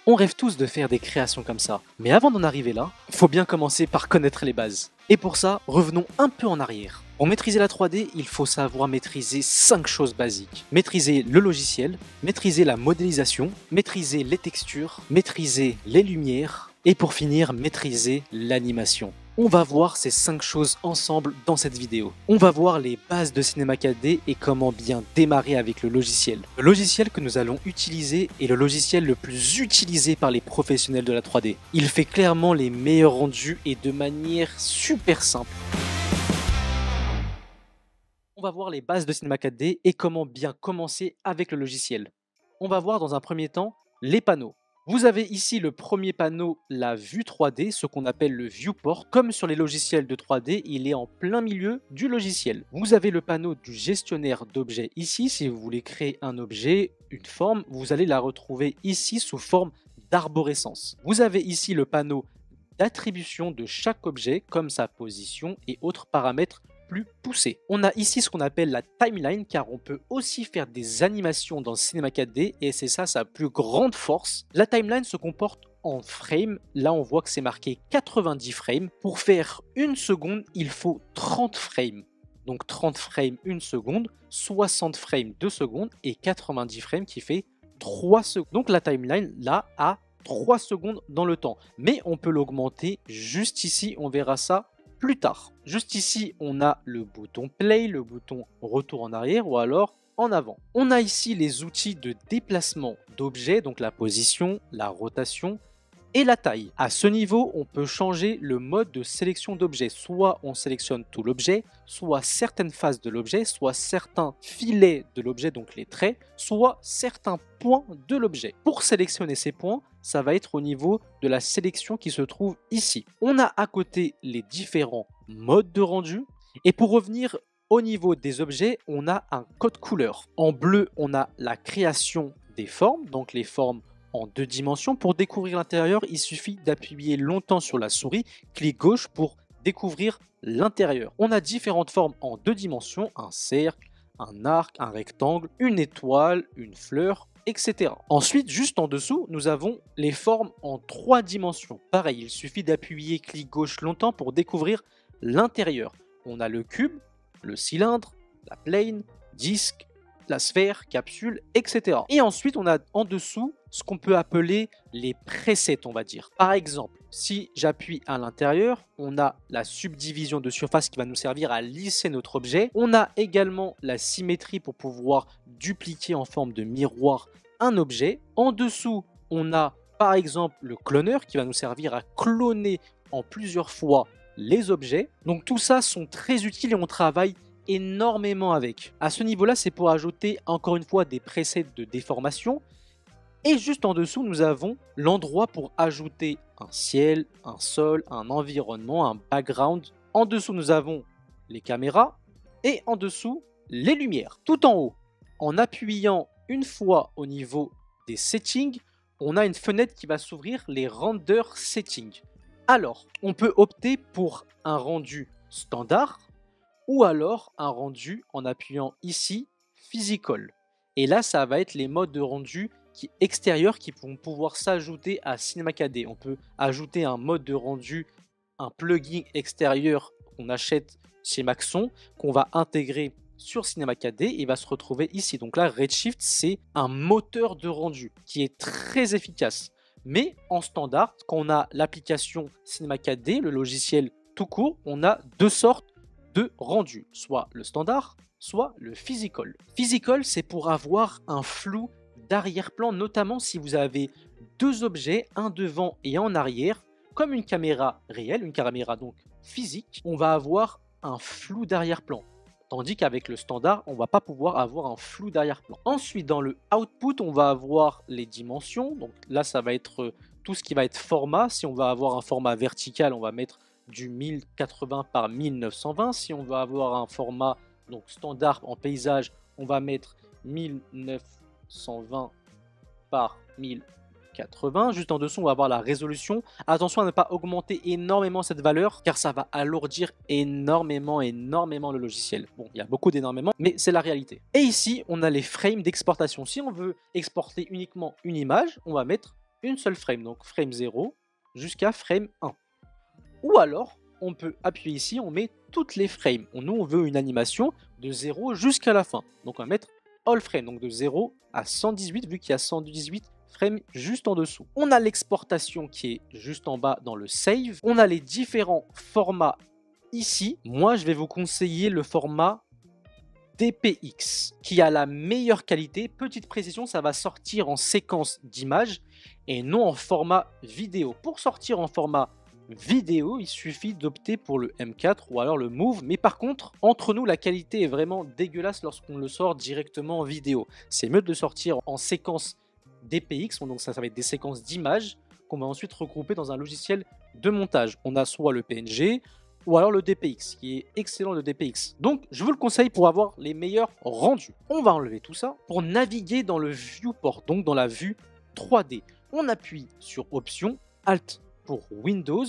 On rêve tous de faire des créations comme ça, mais avant d'en arriver là, il faut bien commencer par connaître les bases. Et pour ça, revenons un peu en arrière. Pour maîtriser la 3D, il faut savoir maîtriser 5 choses basiques. Maîtriser le logiciel, maîtriser la modélisation, maîtriser les textures, maîtriser les lumières, et pour finir, maîtriser l'animation. On va voir ces 5 choses ensemble dans cette vidéo. On va voir les bases de Cinema 4D et comment bien démarrer avec le logiciel. Le logiciel que nous allons utiliser est le logiciel le plus utilisé par les professionnels de la 3D. Il fait clairement les meilleurs rendus et de manière super simple. On va voir les bases de Cinema 4D et comment bien commencer avec le logiciel. On va voir dans un premier temps les panneaux. Vous avez ici le premier panneau, la vue 3D, ce qu'on appelle le viewport. Comme sur les logiciels de 3D, il est en plein milieu du logiciel. Vous avez le panneau du gestionnaire d'objets ici. Si vous voulez créer un objet, une forme, vous allez la retrouver ici sous forme d'arborescence. Vous avez ici le panneau d'attribution de chaque objet, comme sa position et autres paramètres plus poussé. On a ici ce qu'on appelle la timeline, car on peut aussi faire des animations dans Cinema 4D et c'est ça sa plus grande force. La timeline se comporte en frames. Là on voit que c'est marqué 90 frames. Pour faire une seconde, il faut 30 frames. Donc 30 frames 1 seconde, 60 frames 2 secondes et 90 frames qui fait 3 secondes. Donc la timeline là a 3 secondes dans le temps. Mais on peut l'augmenter juste ici, on verra ça plus tard. Juste ici, on a le bouton play, le bouton retour en arrière ou alors en avant. On a ici les outils de déplacement d'objets, donc la position, la rotation et la taille. À ce niveau, on peut changer le mode de sélection d'objets. Soit on sélectionne tout l'objet, soit certaines faces de l'objet, soit certains filets de l'objet, donc les traits, soit certains points de l'objet. Pour sélectionner ces points, ça va être au niveau de la sélection qui se trouve ici. On a à côté les différents modes de rendu. Et pour revenir au niveau des objets, on a un code couleur. En bleu, on a la création des formes, donc les formes en 2 dimensions. Pour découvrir l'intérieur, il suffit d'appuyer longtemps sur la souris, clic gauche pour découvrir l'intérieur. On a différentes formes en 2 dimensions, un cercle, un arc, un rectangle, une étoile, une fleur, etc. Ensuite, juste en dessous, nous avons les formes en 3 dimensions. Pareil, il suffit d'appuyer clic gauche longtemps pour découvrir l'intérieur. On a le cube, le cylindre, la plane, disque, la sphère, capsule, etc. Et ensuite, on a en dessous ce qu'on peut appeler les presets, on va dire. Par exemple, si j'appuie à l'intérieur, on a la subdivision de surface qui va nous servir à lisser notre objet. On a également la symétrie pour pouvoir dupliquer en forme de miroir un objet. En dessous, on a par exemple le cloneur qui va nous servir à cloner en plusieurs fois les objets. Donc tout ça sont très utiles et on travaille énormément avec. À ce niveau-là, c'est pour ajouter encore une fois des presets de déformation. Et juste en dessous, nous avons l'endroit pour ajouter un ciel, un sol, un environnement, un background. En dessous, nous avons les caméras et en dessous, les lumières. Tout en haut, en appuyant une fois au niveau des settings, on a une fenêtre qui va s'ouvrir, les render settings. Alors, on peut opter pour un rendu standard ou alors un rendu en appuyant ici physical. Et là, ça va être les modes de rendu extérieurs qui vont pouvoir s'ajouter à Cinema 4D. On peut ajouter un mode de rendu, un plugin extérieur qu'on achète chez Maxon, qu'on va intégrer sur Cinema 4D et il va se retrouver ici. Donc là, Redshift, c'est un moteur de rendu qui est très efficace. Mais en standard, quand on a l'application Cinema 4D, le logiciel tout court, on a 2 sortes de rendu, soit le standard, soit le physical. Physical, c'est pour avoir un flou d'arrière-plan, notamment si vous avez 2 objets, un devant et un en arrière, comme une caméra réelle, une caméra donc physique, on va avoir un flou d'arrière-plan. Tandis qu'avec le standard, on ne va pas pouvoir avoir un flou d'arrière-plan. Ensuite, dans le output, on va avoir les dimensions. Donc là, ça va être tout ce qui va être format. Si on va avoir un format vertical, on va mettre du 1080 par 1920. Si on va avoir un format donc standard en paysage, on va mettre 1920 par 1080. Juste en dessous, on va avoir la résolution. Attention à ne pas augmenter énormément cette valeur, car ça va alourdir énormément le logiciel. Bon, il y a beaucoup d'énormément, mais c'est la réalité. Et ici, on a les frames d'exportation. Si on veut exporter uniquement une image, on va mettre une seule frame, donc frame 0 jusqu'à frame 1. Ou alors, on peut appuyer ici, on met toutes les frames. Nous, on veut une animation de 0 jusqu'à la fin. Donc, on va mettre all frame, donc de 0 à 118, vu qu'il y a 118 frames juste en dessous. On a l'exportation qui est juste en bas dans le save. On a les différents formats ici. Moi, je vais vous conseiller le format DPX qui a la meilleure qualité. Petite précision, ça va sortir en séquence d'images et non en format vidéo. Pour sortir en format vidéo, il suffit d'opter pour le M4 ou alors le Move. Mais par contre, entre nous, la qualité est vraiment dégueulasse lorsqu'on le sort directement en vidéo. C'est mieux de le sortir en séquence DPX, donc ça va être des séquences d'images qu'on va ensuite regrouper dans un logiciel de montage. On a soit le PNG ou alors le DPX, qui est excellent le DPX. Donc, je vous le conseille pour avoir les meilleurs rendus. On va enlever tout ça pour naviguer dans le viewport, donc dans la vue 3D. On appuie sur Option, Alt pour Windows,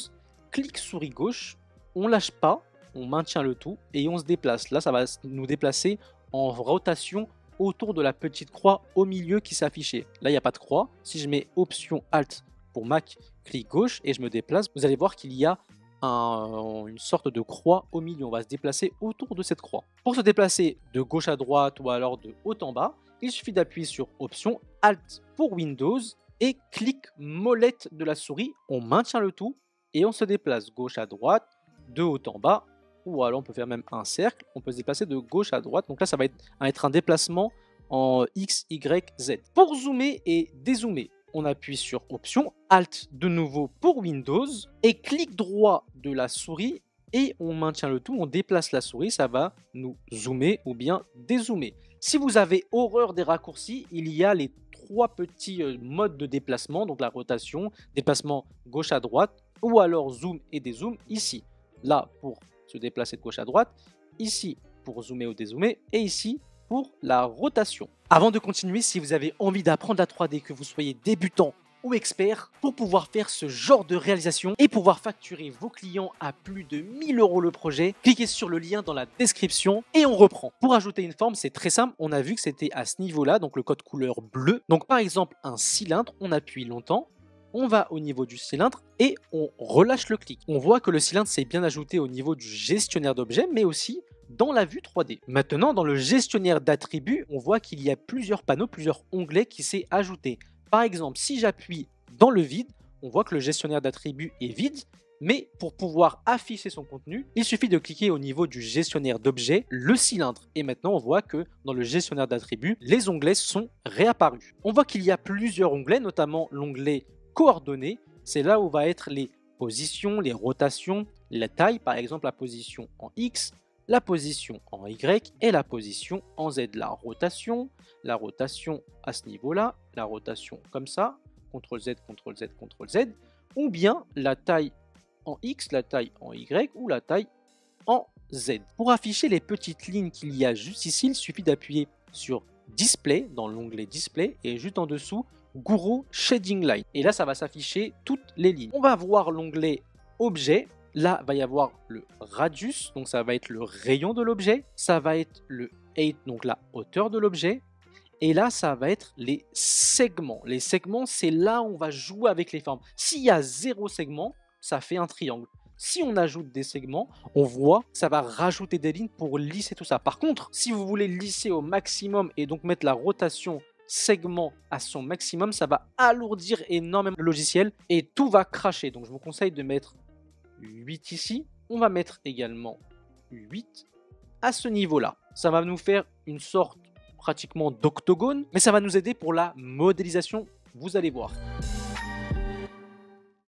clic souris gauche, on lâche pas, on maintient le tout et on se déplace. Là, ça va nous déplacer en rotation autour de la petite croix au milieu qui s'affichait. Là, il n'y a pas de croix. Si je mets Option Alt pour Mac, clic gauche et je me déplace, vous allez voir qu'il y a une sorte de croix au milieu. On va se déplacer autour de cette croix. Pour se déplacer de gauche à droite ou alors de haut en bas, il suffit d'appuyer sur Option Alt pour Windows et clic molette de la souris. On maintient le tout et on se déplace gauche à droite, de haut en bas, ou alors on peut faire même un cercle. On peut se déplacer de gauche à droite. Donc là, ça va être un déplacement en X, Y, Z. Pour zoomer et dézoomer, on appuie sur Option, Alt de nouveau pour Windows et clic droit de la souris et on maintient le tout, on déplace la souris, ça va nous zoomer ou bien dézoomer. Si vous avez horreur des raccourcis, il y a les 3 petits modes de déplacement, donc la rotation, déplacement gauche à droite ou alors zoom et dézoom ici. Là pour se déplacer de gauche à droite, ici pour zoomer ou dézoomer et ici pour la rotation. Avant de continuer, si vous avez envie d'apprendre la 3D, que vous soyez débutant ou expert, pour pouvoir faire ce genre de réalisation et pouvoir facturer vos clients à plus de 1000 € le projet, cliquez sur le lien dans la description et on reprend. Pour ajouter une forme, c'est très simple, on a vu que c'était à ce niveau-là, donc le code couleur bleu. Donc par exemple, un cylindre, on appuie longtemps, on va au niveau du cylindre et on relâche le clic. On voit que le cylindre s'est bien ajouté au niveau du gestionnaire d'objets, mais aussi dans la vue 3D. Maintenant, dans le gestionnaire d'attributs, on voit qu'il y a plusieurs panneaux, plusieurs onglets qui s'est ajouté. Par exemple, si j'appuie dans le vide, on voit que le gestionnaire d'attributs est vide, mais pour pouvoir afficher son contenu, il suffit de cliquer au niveau du gestionnaire d'objets, le cylindre. Et maintenant, on voit que dans le gestionnaire d'attributs, les onglets sont réapparus. On voit qu'il y a plusieurs onglets, notamment l'onglet coordonnées. C'est là où va être les positions, les rotations, la taille, par exemple la position en X, la position en Y et la position en Z. La rotation à ce niveau-là, la rotation comme ça, CTRL Z, CTRL Z, CTRL Z, ou bien la taille en X, la taille en Y ou la taille en Z. Pour afficher les petites lignes qu'il y a juste ici, il suffit d'appuyer sur Display dans l'onglet Display et juste en dessous Guru Shading Line. Et là, ça va s'afficher toutes les lignes. On va voir l'onglet Objet. Là, va y avoir le radius, donc ça va être le rayon de l'objet. Ça va être le height, donc la hauteur de l'objet. Et là, ça va être les segments. Les segments, c'est là où on va jouer avec les formes. S'il y a 0 segment, ça fait un triangle. Si on ajoute des segments, on voit que ça va rajouter des lignes pour lisser tout ça. Par contre, si vous voulez lisser au maximum et donc mettre la rotation segment à son maximum, ça va alourdir énormément le logiciel et tout va cracher. Donc, je vous conseille de mettre 8 ici. On va mettre également 8 à ce niveau-là. Ça va nous faire une sorte pratiquement d'octogone, mais ça va nous aider pour la modélisation, vous allez voir.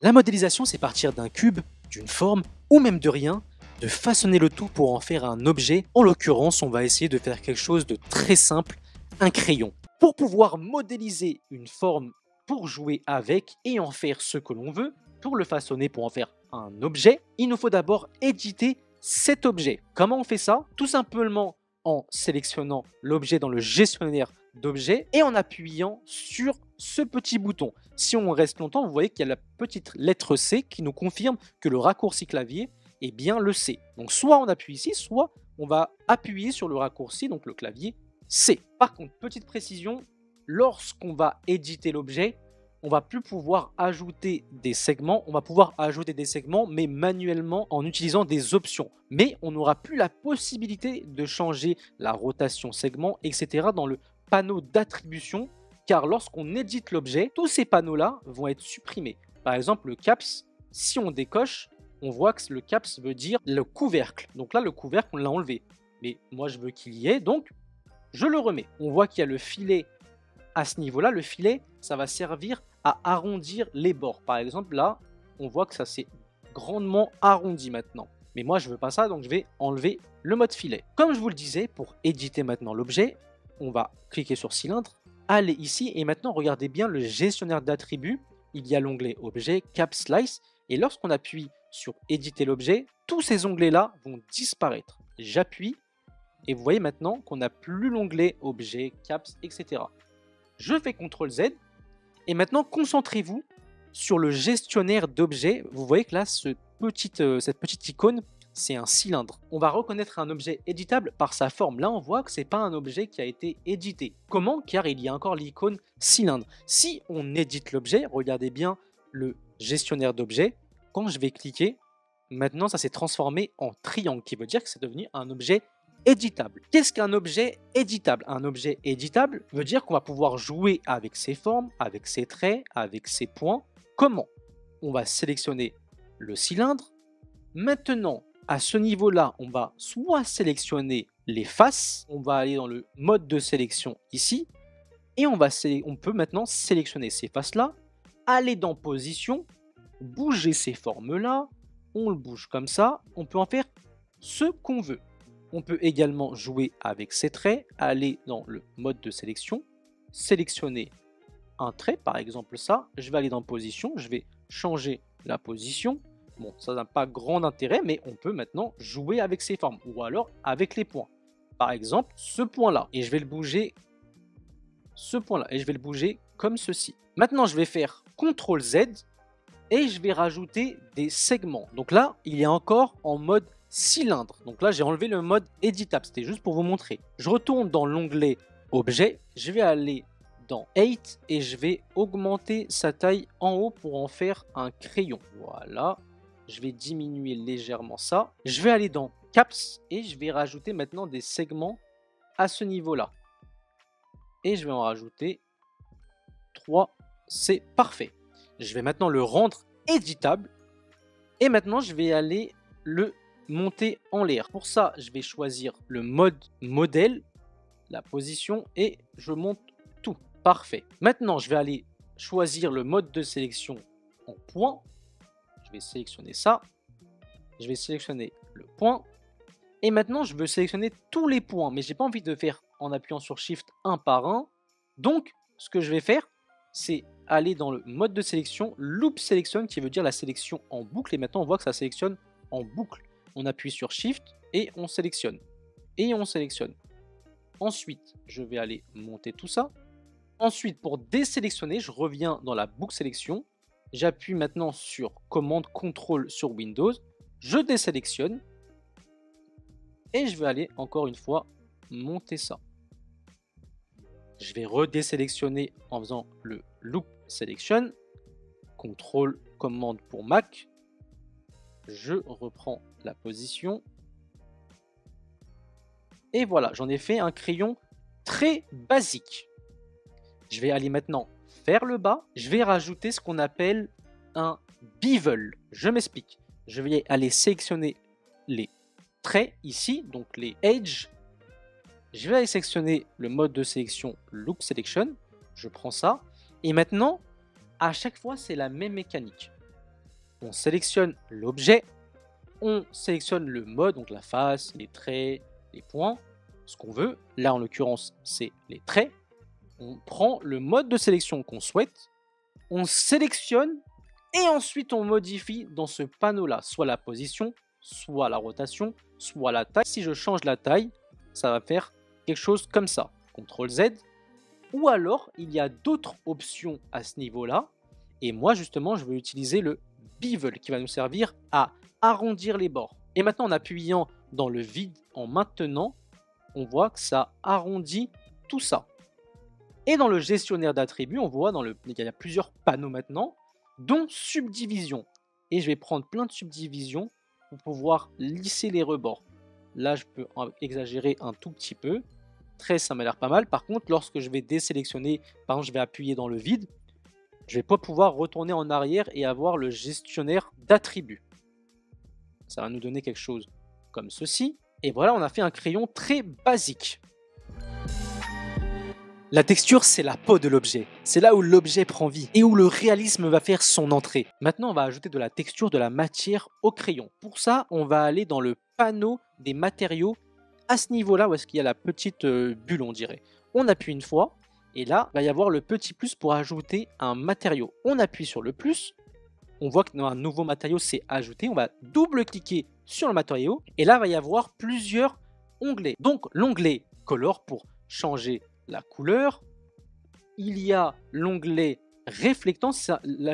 La modélisation, c'est partir d'un cube, d'une forme ou même de rien, de façonner le tout pour en faire un objet. En l'occurrence, on va essayer de faire quelque chose de très simple, un crayon. Pour pouvoir modéliser une forme, pour jouer avec et en faire ce que l'on veut, pour le façonner, pour en faire un objet, il nous faut d'abord éditer cet objet. Comment on fait ça? Tout simplement en sélectionnant l'objet dans le gestionnaire d'objets et en appuyant sur ce petit bouton. Si on reste longtemps, vous voyez qu'il y a la petite lettre C qui nous confirme que le raccourci clavier est bien le C. Donc soit on appuie ici, soit on va appuyer sur le raccourci, donc le clavier C. Par contre, petite précision, lorsqu'on va éditer l'objet, on va plus pouvoir ajouter des segments. On va pouvoir ajouter des segments, mais manuellement en utilisant des options. Mais on n'aura plus la possibilité de changer la rotation segment, etc. dans le panneau d'attribution, car lorsqu'on édite l'objet, tous ces panneaux-là vont être supprimés. Par exemple, le caps, si on décoche, on voit que le caps veut dire le couvercle. Donc là, le couvercle, on l'a enlevé. Mais moi, je veux qu'il y ait, donc je le remets. On voit qu'il y a le filet à ce niveau-là. Le filet, ça va servir à arrondir les bords. Par exemple, là, on voit que ça s'est grandement arrondi maintenant. Mais moi, je veux pas ça, donc je vais enlever le mode filet. Comme je vous le disais, pour éditer maintenant l'objet, on va cliquer sur cylindre, aller ici, et maintenant, regardez bien le gestionnaire d'attributs. Il y a l'onglet objet, cap slice, et lorsqu'on appuie sur éditer l'objet, tous ces onglets-là vont disparaître. J'appuie, et vous voyez maintenant qu'on n'a plus l'onglet objet, caps, etc. Je fais CTRL Z, et maintenant concentrez-vous sur le gestionnaire d'objets. Vous voyez que là, cette petite icône, c'est un cylindre. On va reconnaître un objet éditable par sa forme. Là, on voit que ce n'est pas un objet qui a été édité. Comment? Car il y a encore l'icône cylindre. Si on édite l'objet, regardez bien le gestionnaire d'objets. Quand je vais cliquer, maintenant, ça s'est transformé en triangle, qui veut dire que c'est devenu un objet éditable. Qu'est-ce qu'un objet éditable? Un objet éditable veut dire qu'on va pouvoir jouer avec ses formes, avec ses traits, avec ses points. Comment? On va sélectionner le cylindre. Maintenant, à ce niveau-là, on va soit sélectionner les faces, on va aller dans le mode de sélection ici, et on peut maintenant sélectionner ces faces-là, aller dans position, bouger ces formes-là, on le bouge comme ça, on peut en faire ce qu'on veut. On peut également jouer avec ces traits, aller dans le mode de sélection, sélectionner un trait, par exemple ça, je vais aller dans position, je vais changer la position. Bon, ça n'a pas grand intérêt, mais on peut maintenant jouer avec ces formes, ou alors avec les points. Par exemple, ce point-là, et je vais le bouger, ce point-là, et je vais le bouger comme ceci. Maintenant, je vais faire CTRL Z, et je vais rajouter des segments. Donc là, il est encore en mode cylindre. Donc là, j'ai enlevé le mode éditable, c'était juste pour vous montrer. Je retourne dans l'onglet objet, je vais aller dans 8 et je vais augmenter sa taille en haut pour en faire un crayon. Voilà, je vais diminuer légèrement ça. Je vais aller dans caps et je vais rajouter maintenant des segments à ce niveau-là. Et je vais en rajouter 3, c'est parfait. Je vais maintenant le rendre éditable et maintenant je vais aller le monter en l'air. Pour ça, je vais choisir le mode modèle, la position et je monte tout. Parfait. Maintenant, je vais aller choisir le mode de sélection en point. Je vais sélectionner ça. Je vais sélectionner le point. Et maintenant, je veux sélectionner tous les points, mais j'ai pas envie de faire en appuyant sur Shift un par un. Donc, ce que je vais faire, c'est aller dans le mode de sélection, Loop Selection, qui veut dire la sélection en boucle. Et maintenant, on voit que ça sélectionne en boucle. On appuie sur Shift et on sélectionne. Et on sélectionne. Ensuite, je vais aller monter tout ça. Ensuite, pour désélectionner, je reviens dans la boucle sélection. J'appuie maintenant sur commande CTRL sur Windows. Je désélectionne. Et je vais aller encore une fois monter ça. Je vais redésélectionner en faisant le Loop Selection. CTRL commande pour Mac. Je reprends la position. Et voilà, j'en ai fait un crayon très basique. Je vais aller maintenant vers le bas. Je vais rajouter ce qu'on appelle un bevel. Je m'explique. Je vais aller sélectionner les traits ici, donc les edges. Je vais aller sélectionner le mode de sélection Loop Selection. Je prends ça. Et maintenant, à chaque fois, c'est la même mécanique. On sélectionne l'objet. On sélectionne le mode, donc la face, les traits, les points, ce qu'on veut. Là, en l'occurrence, c'est les traits. On prend le mode de sélection qu'on souhaite. On sélectionne. Et ensuite, on modifie dans ce panneau-là, soit la position, soit la rotation, soit la taille. Si je change la taille, ça va faire quelque chose comme ça. CTRL Z. Ou alors, il y a d'autres options à ce niveau-là. Et moi, justement, je vais utiliser le bevel qui va nous servir à arrondir les bords. Et maintenant, en appuyant dans le vide, en maintenant, on voit que ça arrondit tout ça. Et dans le gestionnaire d'attributs, on voit il y a plusieurs panneaux maintenant, dont subdivision. Et je vais prendre plein de subdivisions pour pouvoir lisser les rebords. Là, je peux exagérer un tout petit peu. 13, ça m'a l'air pas mal. Par contre, lorsque je vais désélectionner, par exemple, je vais appuyer dans le vide, je vais pas pouvoir retourner en arrière et avoir le gestionnaire d'attributs. Ça va nous donner quelque chose comme ceci. Et voilà, on a fait un crayon très basique. La texture, c'est la peau de l'objet. C'est là où l'objet prend vie et où le réalisme va faire son entrée. Maintenant, on va ajouter de la texture, de la matière au crayon. Pour ça, on va aller dans le panneau des matériaux à ce niveau-là où est-ce qu'il y a la petite bulle, on dirait. On appuie une fois et là, il va y avoir le petit plus pour ajouter un matériau. On appuie sur le plus. On voit qu'un nouveau matériau s'est ajouté. On va double-cliquer sur le matériau et là, il va y avoir plusieurs onglets. Donc, l'onglet Color pour changer la couleur. Il y a l'onglet réflectant,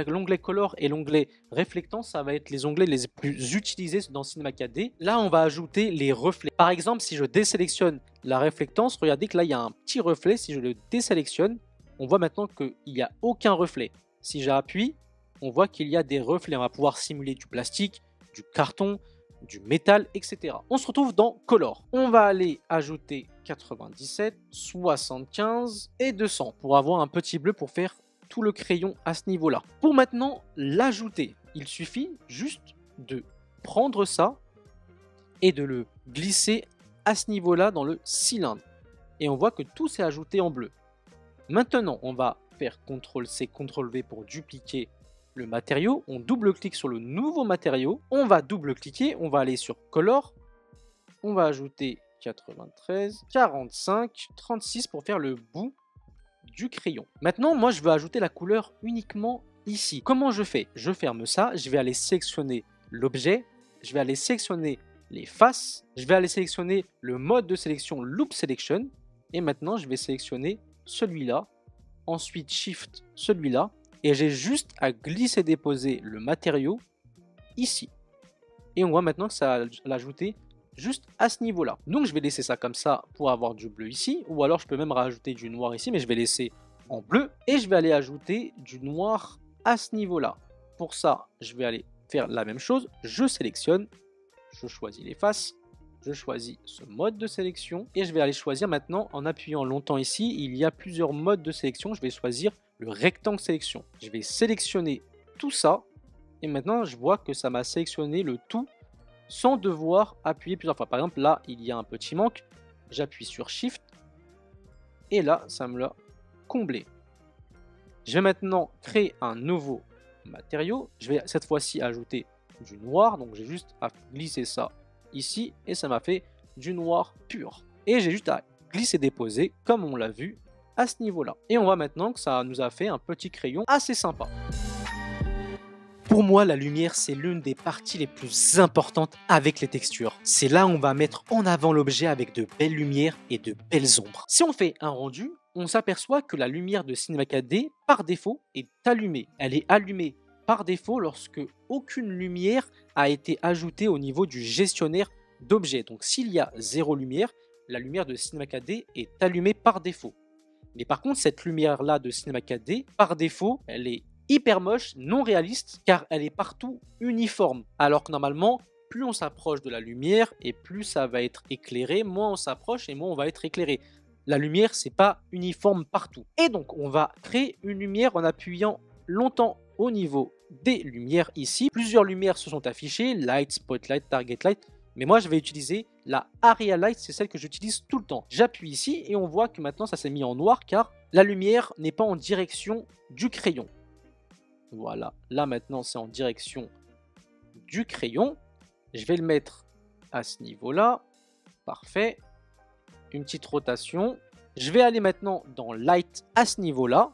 l'onglet color et l'onglet réflectant, ça va être les onglets les plus utilisés dans Cinema 4D. Là, on va ajouter les reflets. Par exemple, si je désélectionne la réflectance, regardez que là, il y a un petit reflet. Si je le désélectionne, on voit maintenant qu'il n'y a aucun reflet. Si j'appuie, on voit qu'il y a des reflets. On va pouvoir simuler du plastique, du carton, du métal, etc. On se retrouve dans Color. On va aller ajouter 97, 75 et 200 pour avoir un petit bleu pour faire tout le crayon à ce niveau-là. Pour maintenant l'ajouter, il suffit juste de prendre ça et de le glisser à ce niveau-là dans le cylindre. Et on voit que tout s'est ajouté en bleu. Maintenant, on va faire CTRL-C, CTRL-V pour dupliquer le matériau, on double-clique sur le nouveau matériau, on va double-cliquer, on va aller sur Color, on va ajouter 93, 45, 36 pour faire le bout du crayon. Maintenant, moi, je veux ajouter la couleur uniquement ici. Comment je fais? Je ferme ça, je vais aller sélectionner l'objet, je vais aller sélectionner les faces, je vais aller sélectionner le mode de sélection Loop Selection, et maintenant, je vais sélectionner celui-là, ensuite Shift celui-là, et j'ai juste à glisser-déposer le matériau ici. Et on voit maintenant que ça a l'ajouté juste à ce niveau-là. Donc je vais laisser ça comme ça pour avoir du bleu ici, ou alors je peux même rajouter du noir ici, mais je vais laisser en bleu, et je vais aller ajouter du noir à ce niveau-là. Pour ça, je vais aller faire la même chose, je sélectionne, je choisis les faces, je choisis ce mode de sélection, et je vais aller choisir maintenant, en appuyant longtemps ici, il y a plusieurs modes de sélection, je vais choisir le rectangle sélection. Je vais sélectionner tout ça et maintenant je vois que ça m'a sélectionné le tout sans devoir appuyer plusieurs fois. Par exemple là il y a un petit manque, j'appuie sur Shift et là ça me l'a comblé. Je vais maintenant créer un nouveau matériau. Je vais cette fois-ci ajouter du noir, donc j'ai juste à glisser ça ici et ça m'a fait du noir pur. Et j'ai juste à glisser déposer comme on l'a vu à ce niveau-là. Et on voit maintenant que ça nous a fait un petit crayon assez sympa. Pour moi, la lumière, c'est l'une des parties les plus importantes avec les textures. C'est là où on va mettre en avant l'objet avec de belles lumières et de belles ombres. Si on fait un rendu, on s'aperçoit que la lumière de Cinema 4D, par défaut, est allumée. Elle est allumée par défaut lorsque aucune lumière a été ajoutée au niveau du gestionnaire d'objets. Donc s'il y a 0 lumière, la lumière de Cinema 4D est allumée par défaut. Mais par contre, cette lumière-là de Cinema 4D, par défaut, elle est hyper moche, non réaliste, car elle est partout uniforme. Alors que normalement, plus on s'approche de la lumière et plus ça va être éclairé, moins on s'approche et moins on va être éclairé. La lumière, c'est pas uniforme partout. Et donc, on va créer une lumière en appuyant longtemps au niveau des lumières ici. Plusieurs lumières se sont affichées, Light, Spotlight, Target Light. Mais moi, je vais utiliser la Area Light, c'est celle que j'utilise tout le temps. J'appuie ici et on voit que maintenant, ça s'est mis en noir car la lumière n'est pas en direction du crayon. Voilà, là maintenant, c'est en direction du crayon. Je vais le mettre à ce niveau-là. Parfait. Une petite rotation. Je vais aller maintenant dans Light à ce niveau-là.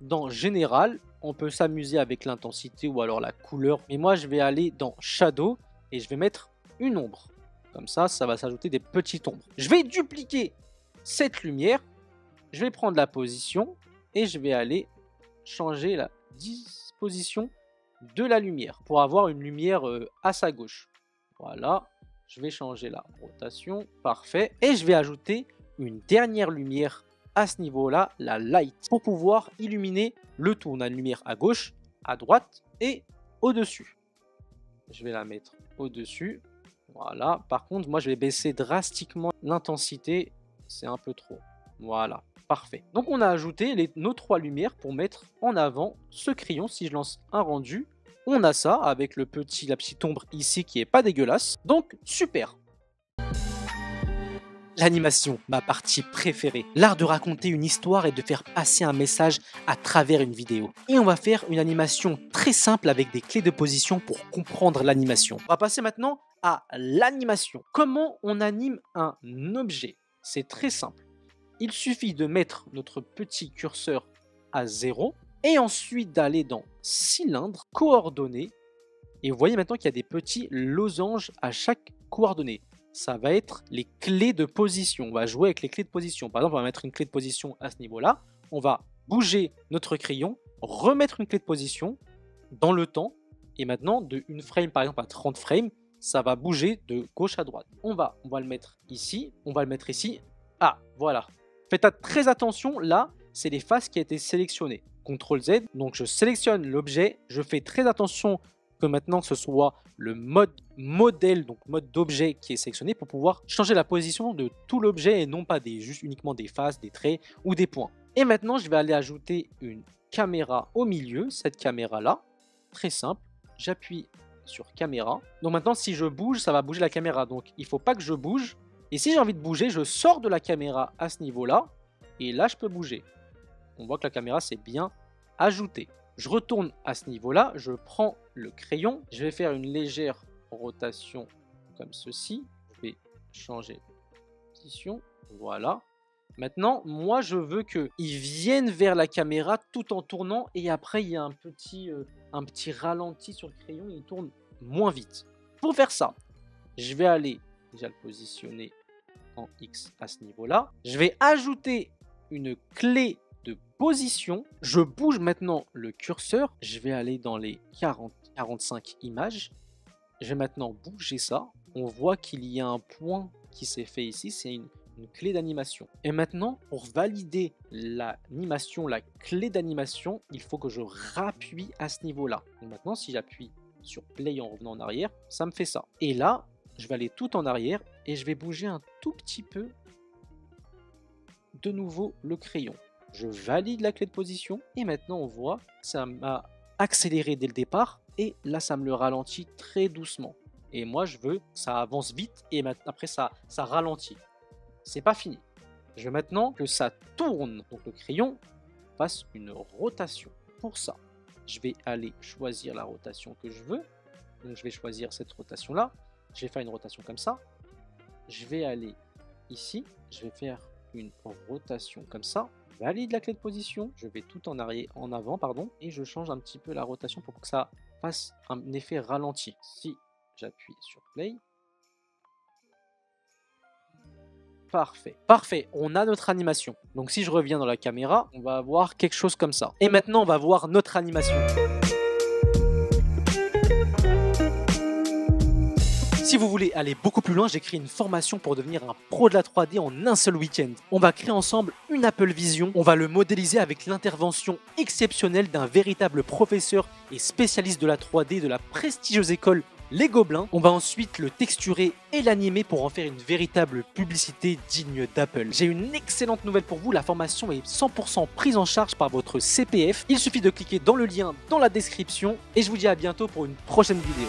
Dans Général, on peut s'amuser avec l'intensité ou alors la couleur. Mais moi, je vais aller dans Shadow et je vais mettre une ombre. Comme ça, ça va s'ajouter des petites ombres. Je vais dupliquer cette lumière. Je vais prendre la position et je vais aller changer la disposition de la lumière pour avoir une lumière à sa gauche. Voilà. Je vais changer la rotation. Parfait. Et je vais ajouter une dernière lumière à ce niveau-là la light pour pouvoir illuminer le tout. On a une lumière à gauche, à droite et au-dessus. Je vais la mettre au-dessus. Voilà. Par contre, moi, je vais baisser drastiquement l'intensité. C'est un peu trop. Voilà. Parfait. Donc, on a ajouté nos 3 lumières pour mettre en avant ce crayon. Si je lance un rendu, on a ça avec la petite ombre ici qui est pas dégueulasse. Donc, super. L'animation, ma partie préférée. L'art de raconter une histoire et de faire passer un message à travers une vidéo. Et on va faire une animation très simple avec des clés de position pour comprendre l'animation. On va passer maintenant à l'animation. Comment on anime un objet? C'est très simple. Il suffit de mettre notre petit curseur à 0 et ensuite d'aller dans cylindre, coordonnées. Et vous voyez maintenant qu'il y a des petits losanges à chaque coordonnée. Ça va être les clés de position. On va jouer avec les clés de position. Par exemple, on va mettre une clé de position à ce niveau-là. On va bouger notre crayon, remettre une clé de position dans le temps. Et maintenant, de 1 frame par exemple à 30 frames, ça va bouger de gauche à droite. On va le mettre ici. On va le mettre ici. Ah, voilà. Faites très attention. Là, c'est les faces qui ont été sélectionnées. CTRL Z. Donc, je sélectionne l'objet. Je fais très attention que maintenant ce soit le mode modèle, donc mode d'objet qui est sélectionné pour pouvoir changer la position de tout l'objet et non pas juste uniquement des faces, des traits ou des points. Et maintenant, je vais aller ajouter une caméra au milieu, cette caméra-là, très simple. J'appuie sur caméra. Donc maintenant, si je bouge, ça va bouger la caméra. Donc il ne faut pas que je bouge. Et si j'ai envie de bouger, je sors de la caméra à ce niveau-là. Et là, je peux bouger. On voit que la caméra s'est bien ajoutée. Je retourne à ce niveau-là, je prends le crayon, je vais faire une légère rotation comme ceci. Je vais changer de position, voilà. Maintenant, moi, je veux qu'il vienne vers la caméra tout en tournant et après, il y a un petit ralenti sur le crayon, il tourne moins vite. Pour faire ça, je vais aller déjà le positionner en X à ce niveau-là. Je vais ajouter une clé de position. Je bouge maintenant le curseur. Je vais aller dans les 45 images. Je vais maintenant bouger ça. On voit qu'il y a un point qui s'est fait ici. C'est une clé d'animation. Et maintenant, pour valider l'animation, la clé d'animation, il faut que je rappuie à ce niveau-là. Donc maintenant, si j'appuie sur Play en revenant en arrière, ça me fait ça. Et là, je vais aller tout en arrière et je vais bouger un tout petit peu de nouveau le crayon. Je valide la clé de position et maintenant on voit que ça m'a accéléré dès le départ et là ça me le ralentit très doucement. Et moi je veux que ça avance vite et après ça ralentit. C'est pas fini. Je veux maintenant que ça tourne, donc le crayon fasse une rotation. Pour ça, je vais aller choisir la rotation que je veux. Donc je vais choisir cette rotation là. Je vais faire une rotation comme ça. Je vais aller ici. Je vais faire une rotation comme ça. Valide la clé de position, je vais tout en avant, pardon, et je change un petit peu la rotation pour que ça fasse un effet ralenti. Si j'appuie sur Play, parfait, parfait, on a notre animation. Donc si je reviens dans la caméra, on va avoir quelque chose comme ça. Et maintenant, on va voir notre animation. Si vous voulez aller beaucoup plus loin, j'ai créé une formation pour devenir un pro de la 3D en un seul week-end. On va créer ensemble une Apple Vision, on va le modéliser avec l'intervention exceptionnelle d'un véritable professeur et spécialiste de la 3D de la prestigieuse école Les Gobelins. On va ensuite le texturer et l'animer pour en faire une véritable publicité digne d'Apple. J'ai une excellente nouvelle pour vous, la formation est 100% prise en charge par votre CPF. Il suffit de cliquer dans le lien dans la description et je vous dis à bientôt pour une prochaine vidéo.